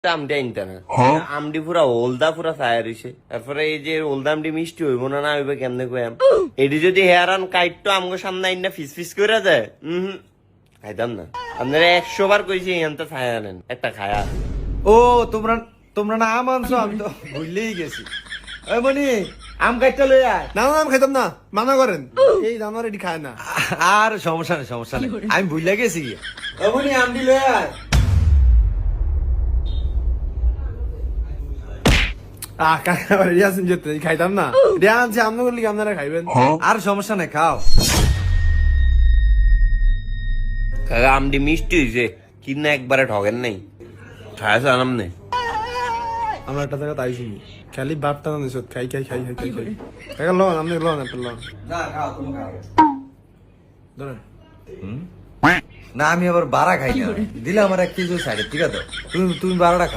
আমডি আনতে না, আমডি পুরা ওলদা পুরা ছায়া রইছে। তারপরে এই যে ওলদা আমডি মিষ্টি হইব না, না হইবে কেমনে কইম? এটি যদি হেয়ারান কাইটটো আমগো সামনে আইনা ফিস ফিস করে যায়, খাইতাম না। আপনারা 100 বার কইছি এখানটা ছায়া আনেন, একটা খায়া। ও তোমরা তোমরা না আম আনছো, আমি তো ভুললেই গেছি। ওই মনি আম কাটটা লই আয়। না না আমি খাইতাম না, মানা করেন। এই জানোয়ার এটি খায় না। আর সমস্যা নেই সমস্যা নেই, আমি ভুলে গেছি। ওই মনি আমটি লই আয়। কাকা রিয়াসিন যেতে খাইতাম না, রিয়া আনছে আমনা করলে কি আপনারা খাইবেন? আর সমস্যা নেই, খাও। কাকা আমডি মিষ্টি হইছে, কিন্তু একবারে ঠগেন নাই। ছায়া জানাম নেই। আমরা একটা জায়গা তাই শুনি, খালি বাপটা না নিছত খাই খাই খাই খাই খাই খাই। কাকা লন, আপনি লন, একটা লন না খাও, তুমি খাও। ধরেন। না আমি আবার বাড়া খাই না, দিলে আমার 1 কেজি সাইডে, ঠিক আছে? তুমি তুমি বাড়াটা খাও।